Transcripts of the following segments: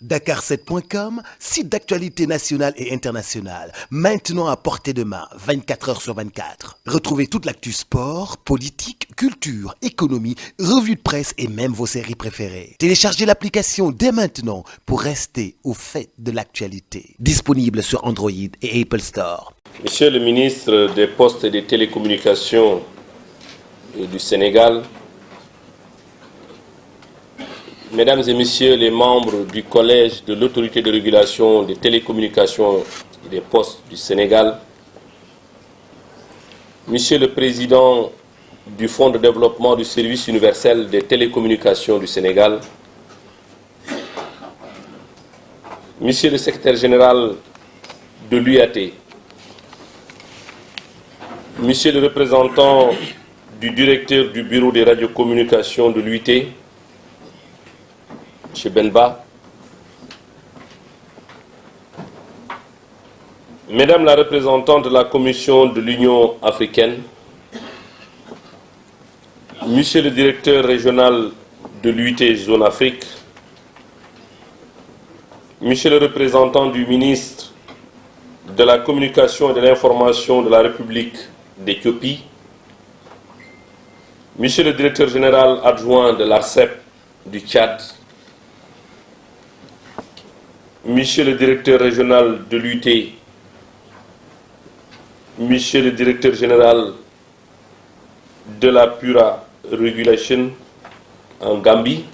Dakar7.com, site d'actualité nationale et internationale, maintenant à portée de main, 24 heures sur 24. Retrouvez toute l'actu sport, politique, culture, économie, revues de presse et même vos séries préférées. Téléchargez l'application dès maintenant pour rester au fait de l'actualité. Disponible sur Android et Apple Store. Monsieur le ministre des Postes et des Télécommunications du Sénégal, Mesdames et Messieurs les membres du Collège de l'Autorité de régulation des télécommunications et des postes du Sénégal, Monsieur le Président du Fonds de développement du service universel des télécommunications du Sénégal, Monsieur le Secrétaire général de l'UAT, Monsieur le représentant du directeur du Bureau des radiocommunications de l'UIT, M. Benba, Mesdames la représentante de la Commission de l'Union africaine, Monsieur le directeur régional de l'UIT Zone Afrique, Monsieur le représentant du ministre de la Communication et de l'Information de la République d'Éthiopie, Monsieur le directeur général adjoint de l'ARCEP du Tchad, Monsieur le directeur régional de l'UT, Monsieur le directeur général de la Pura Regulation en Gambie,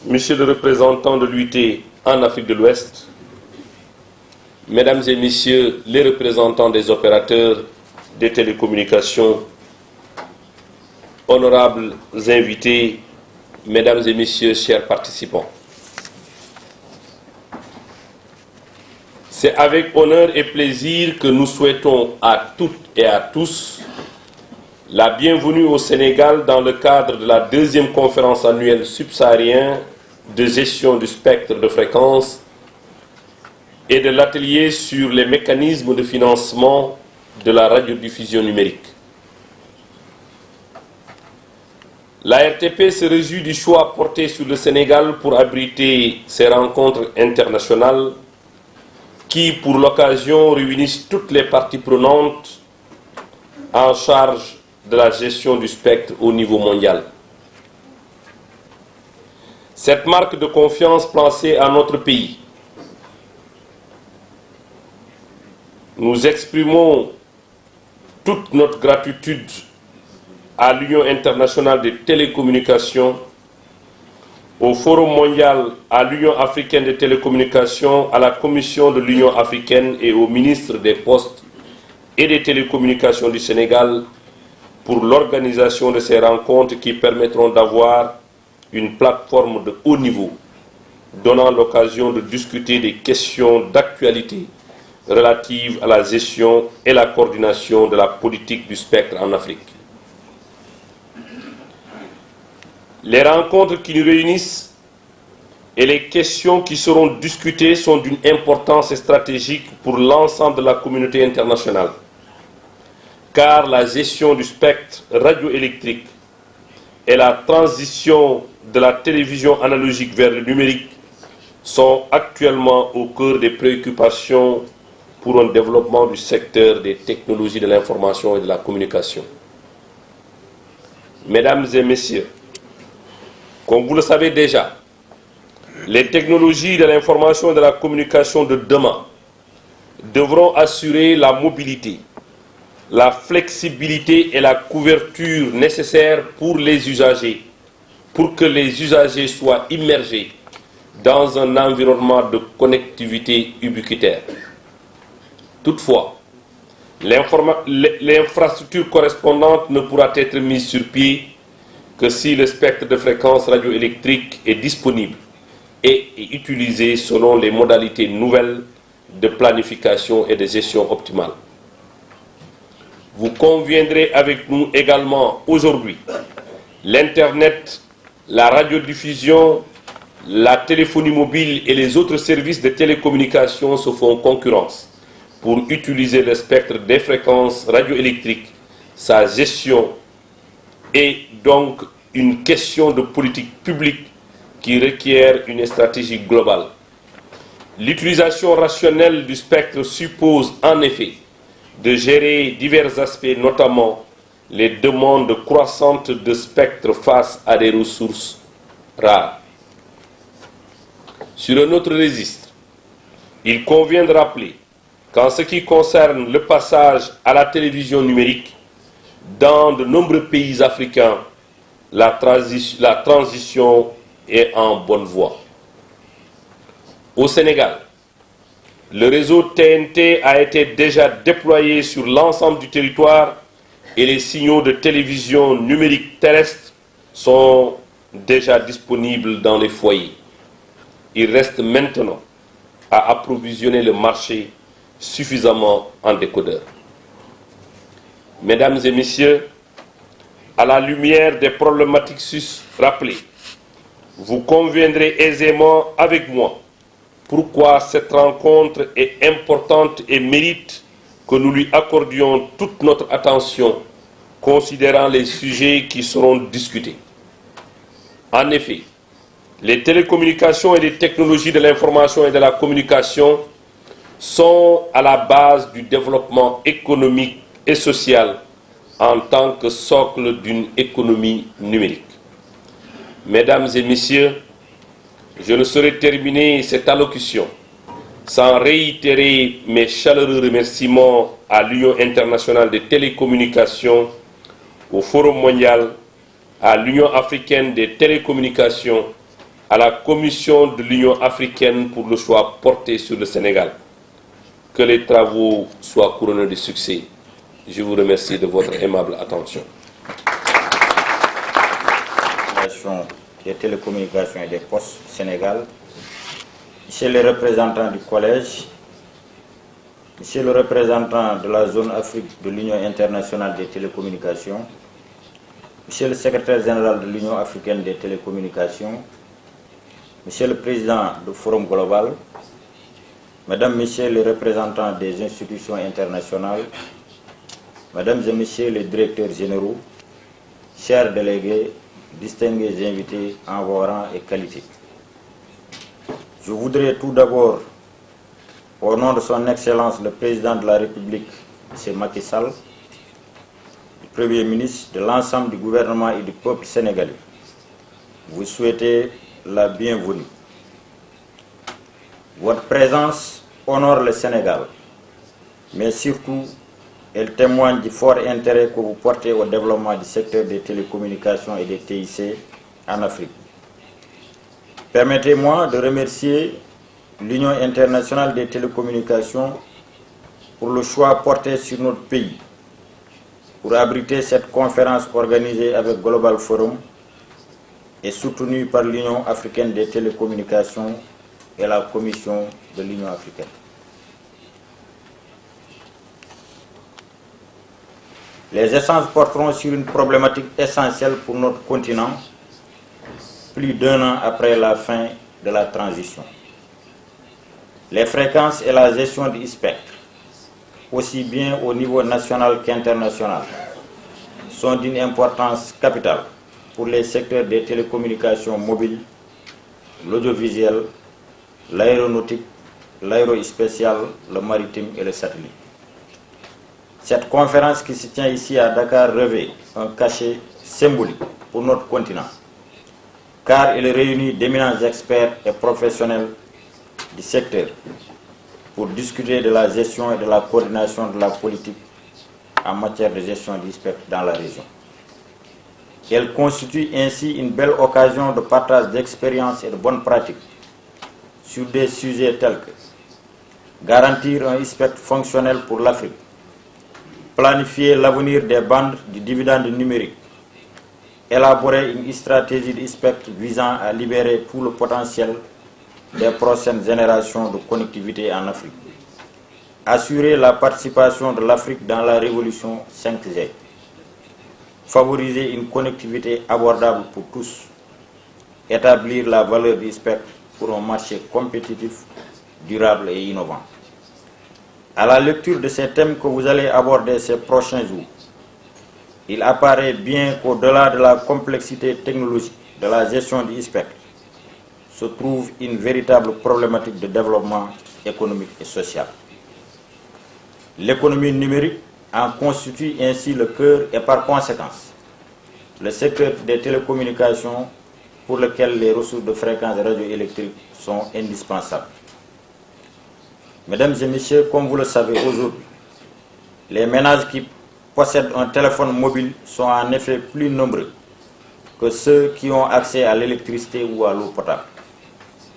Monsieur le représentant de l'UT en Afrique de l'Ouest, Mesdames et Messieurs les représentants des opérateurs des télécommunications, honorables invités, Mesdames et Messieurs, chers participants. C'est avec honneur et plaisir que nous souhaitons à toutes et à tous la bienvenue au Sénégal dans le cadre de la deuxième conférence annuelle subsaharienne de gestion du spectre de fréquence et de l'atelier sur les mécanismes de financement de la radiodiffusion numérique. La RTP se réjouit du choix porté sur le Sénégal pour abriter ces rencontres internationales qui, pour l'occasion, réunissent toutes les parties prenantes en charge de la gestion du spectre au niveau mondial. Cette marque de confiance placée à notre pays, nous exprimons toute notre gratitude à l'Union internationale des télécommunications, au Forum mondial, à l'Union africaine des télécommunications, à la Commission de l'Union africaine et au ministre des Postes et des télécommunications du Sénégal pour l'organisation de ces rencontres qui permettront d'avoir une plateforme de haut niveau, donnant l'occasion de discuter des questions d'actualité relatives à la gestion et la coordination de la politique du spectre en Afrique. Les rencontres qui nous réunissent et les questions qui seront discutées sont d'une importance stratégique pour l'ensemble de la communauté internationale, car la gestion du spectre radioélectrique et la transition de la télévision analogique vers le numérique sont actuellement au cœur des préoccupations pour un développement du secteur des technologies de l'information et de la communication. Mesdames et Messieurs, comme vous le savez déjà, les technologies de l'information et de la communication de demain devront assurer la mobilité, la flexibilité et la couverture nécessaires pour les usagers, pour que les usagers soient immergés dans un environnement de connectivité ubiquitaire. Toutefois, l'infrastructure correspondante ne pourra être mise sur pied que si le spectre de fréquence radioélectrique est disponible et est utilisé selon les modalités nouvelles de planification et de gestion optimale. Vous conviendrez avec nous également aujourd'hui, l'Internet, la radiodiffusion, la téléphonie mobile et les autres services de télécommunication se font concurrence pour utiliser le spectre des fréquences radioélectriques. Sa gestion est donc une question de politique publique qui requiert une stratégie globale. L'utilisation rationnelle du spectre suppose en effet de gérer divers aspects, notamment les demandes croissantes de spectre face à des ressources rares. Sur un autre registre, il convient de rappeler qu'en ce qui concerne le passage à la télévision numérique, dans de nombreux pays africains, la transition est en bonne voie. Au Sénégal, le réseau TNT a été déjà déployé sur l'ensemble du territoire et les signaux de télévision numérique terrestre sont déjà disponibles dans les foyers. Il reste maintenant à approvisionner le marché suffisamment en décodeurs. Mesdames et messieurs, à la lumière des problématiques rappelées, vous conviendrez aisément avec moi pourquoi cette rencontre est importante et mérite que nous lui accordions toute notre attention, considérant les sujets qui seront discutés. En effet, les télécommunications et les technologies de l'information et de la communication sont à la base du développement économique et social en tant que socle d'une économie numérique. Mesdames et messieurs, je ne saurais terminer cette allocution sans réitérer mes chaleureux remerciements à l'Union internationale des télécommunications, au Forum mondial, à l'Union africaine des télécommunications, à la Commission de l'Union africaine pour le choix porté sur le Sénégal. Que les travaux soient couronnés de succès. Je vous remercie de votre aimable attention. Des télécommunications et des postes Sénégal, Monsieur le représentant du collège, Monsieur le représentant de la zone Afrique de l'Union internationale des télécommunications, Monsieur le secrétaire général de l'Union africaine des télécommunications, Monsieur le président du Forum global, Mesdames, Messieurs les représentants des institutions internationales, Mesdames et Messieurs les directeurs généraux, chers délégués, distingués invités en vos rangs et qualités. Je voudrais tout d'abord, au nom de son Excellence le Président de la République, M. Macky Sall, le Premier ministre, de l'ensemble du gouvernement et du peuple sénégalais, vous souhaiter la bienvenue. Votre présence honore le Sénégal, mais surtout, elle témoigne du fort intérêt que vous portez au développement du secteur des télécommunications et des TIC en Afrique. Permettez-moi de remercier l'Union internationale des télécommunications pour le choix porté sur notre pays pour abriter cette conférence organisée avec Global Forum et soutenue par l'Union africaine des télécommunications et la Commission de l'Union africaine. Les échanges porteront sur une problématique essentielle pour notre continent, plus d'un an après la fin de la transition. Les fréquences et la gestion du spectre, aussi bien au niveau national qu'international, sont d'une importance capitale pour les secteurs des télécommunications mobiles, l'audiovisuel, l'aéronautique, l'aérospatial, le maritime et le satellite. Cette conférence qui se tient ici à Dakar revêt un cachet symbolique pour notre continent, car elle réunit d'éminents experts et professionnels du secteur pour discuter de la gestion et de la coordination de la politique en matière de gestion du spectre dans la région. Elle constitue ainsi une belle occasion de partage d'expériences et de bonnes pratiques sur des sujets tels que garantir un spectre fonctionnel pour l'Afrique, planifier l'avenir des bandes du dividende numérique, élaborer une stratégie de spectre visant à libérer tout le potentiel des prochaines générations de connectivité en Afrique, assurer la participation de l'Afrique dans la révolution 5G, favoriser une connectivité abordable pour tous, établir la valeur du spectre pour un marché compétitif, durable et innovant. À la lecture de ces thèmes que vous allez aborder ces prochains jours, il apparaît bien qu'au-delà de la complexité technologique de la gestion du spectre, se trouve une véritable problématique de développement économique et social. L'économie numérique en constitue ainsi le cœur et par conséquence le secteur des télécommunications pour lequel les ressources de fréquences radioélectriques sont indispensables. Mesdames et messieurs, comme vous le savez aujourd'hui, les ménages qui possèdent un téléphone mobile sont en effet plus nombreux que ceux qui ont accès à l'électricité ou à l'eau potable.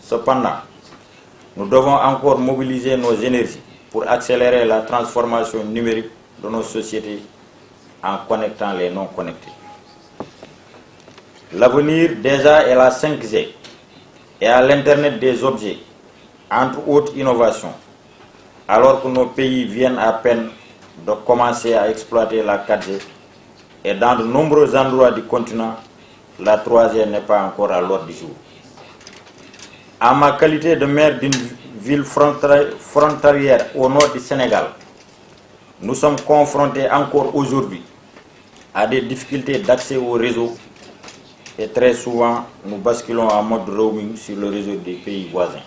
Cependant, nous devons encore mobiliser nos énergies pour accélérer la transformation numérique de nos sociétés en connectant les non connectés. L'avenir déjà est la 5G et à l'Internet des objets, entre autres innovations, alors que nos pays viennent à peine de commencer à exploiter la 4G et dans de nombreux endroits du continent, la 3G n'est pas encore à l'ordre du jour. En ma qualité de maire d'une ville frontalière au nord du Sénégal, nous sommes confrontés encore aujourd'hui à des difficultés d'accès au réseau et très souvent nous basculons en mode roaming sur le réseau des pays voisins.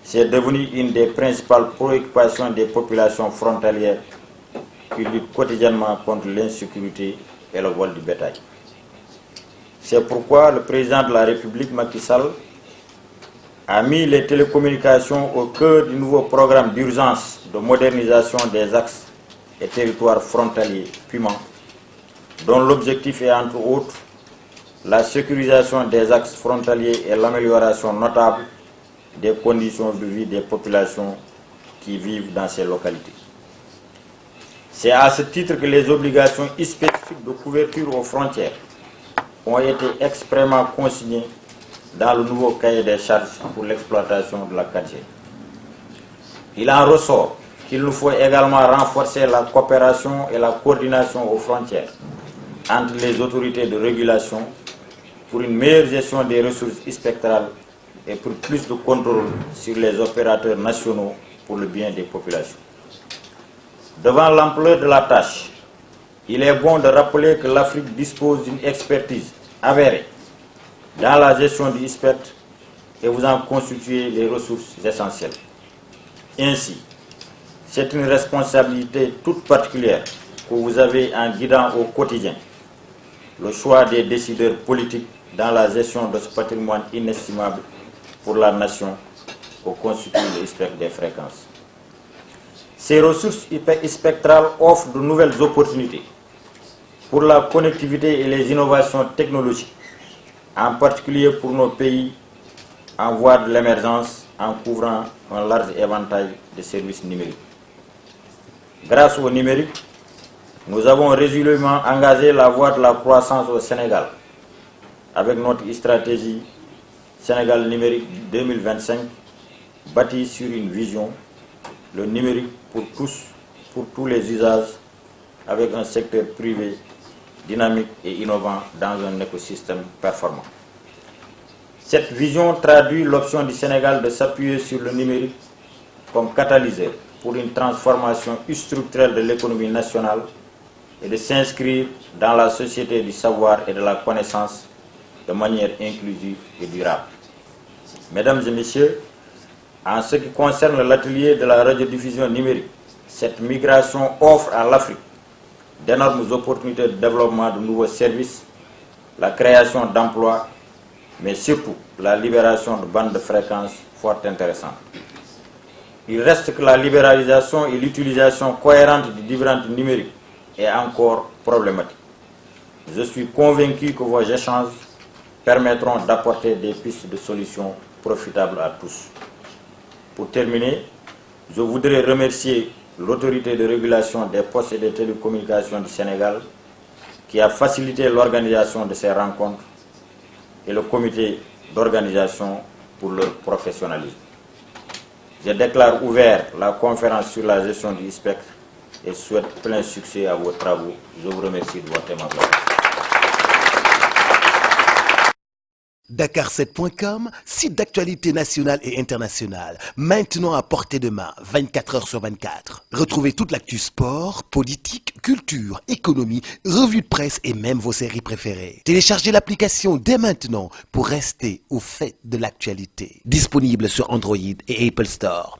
C'est devenu une des principales préoccupations des populations frontalières qui luttent quotidiennement contre l'insécurité et le vol du bétail. C'est pourquoi le président de la République, Macky Sall, a mis les télécommunications au cœur du nouveau programme d'urgence de modernisation des axes et territoires frontaliers PUMA, dont l'objectif est entre autres la sécurisation des axes frontaliers et l'amélioration notable des conditions de vie des populations qui vivent dans ces localités. C'est à ce titre que les obligations spécifiques de couverture aux frontières ont été expressément consignées dans le nouveau cahier des charges pour l'exploitation de la 4G. Il en ressort qu'il nous faut également renforcer la coopération et la coordination aux frontières entre les autorités de régulation pour une meilleure gestion des ressources spectrales et pour plus de contrôle sur les opérateurs nationaux pour le bien des populations. Devant l'ampleur de la tâche, il est bon de rappeler que l'Afrique dispose d'une expertise avérée dans la gestion du spectre et vous en constituez les ressources essentielles. Ainsi, c'est une responsabilité toute particulière que vous avez en guidant au quotidien le choix des décideurs politiques dans la gestion de ce patrimoine inestimable pour la nation au constitue le spectre des fréquences. Ces ressources spectrales offrent de nouvelles opportunités pour la connectivité et les innovations technologiques, en particulier pour nos pays en voie de l'émergence en couvrant un large éventail de services numériques. Grâce au numérique, nous avons résolument engagé la voie de la croissance au Sénégal avec notre stratégie Sénégal numérique 2025 bâtie sur une vision, le numérique pour tous, pour tous les usages, avec un secteur privé dynamique et innovant dans un écosystème performant. Cette vision traduit l'option du Sénégal de s'appuyer sur le numérique comme catalyseur pour une transformation structurelle de l'économie nationale et de s'inscrire dans la société du savoir et de la connaissance de manière inclusive et durable. Mesdames et messieurs, en ce qui concerne l'atelier de la radiodiffusion numérique, cette migration offre à l'Afrique d'énormes opportunités de développement de nouveaux services, la création d'emplois, mais surtout la libération de bandes de fréquences fort intéressantes. Il reste que la libéralisation et l'utilisation cohérente du dividende numérique est encore problématique. Je suis convaincu que vos échanges permettront d'apporter des pistes de solutions profitables à tous. Pour terminer, je voudrais remercier l'autorité de régulation des postes et des télécommunications du Sénégal qui a facilité l'organisation de ces rencontres et le comité d'organisation pour leur professionnalisme. Je déclare ouvert la conférence sur la gestion du spectre et souhaite plein succès à vos travaux. Je vous remercie de votre aimable attention. Dakar7.com, site d'actualité nationale et internationale, maintenant à portée de main, 24 heures sur 24. Retrouvez toute l'actu sport, politique, culture, économie, revue de presse et même vos séries préférées. Téléchargez l'application dès maintenant pour rester au fait de l'actualité. Disponible sur Android et Apple Store.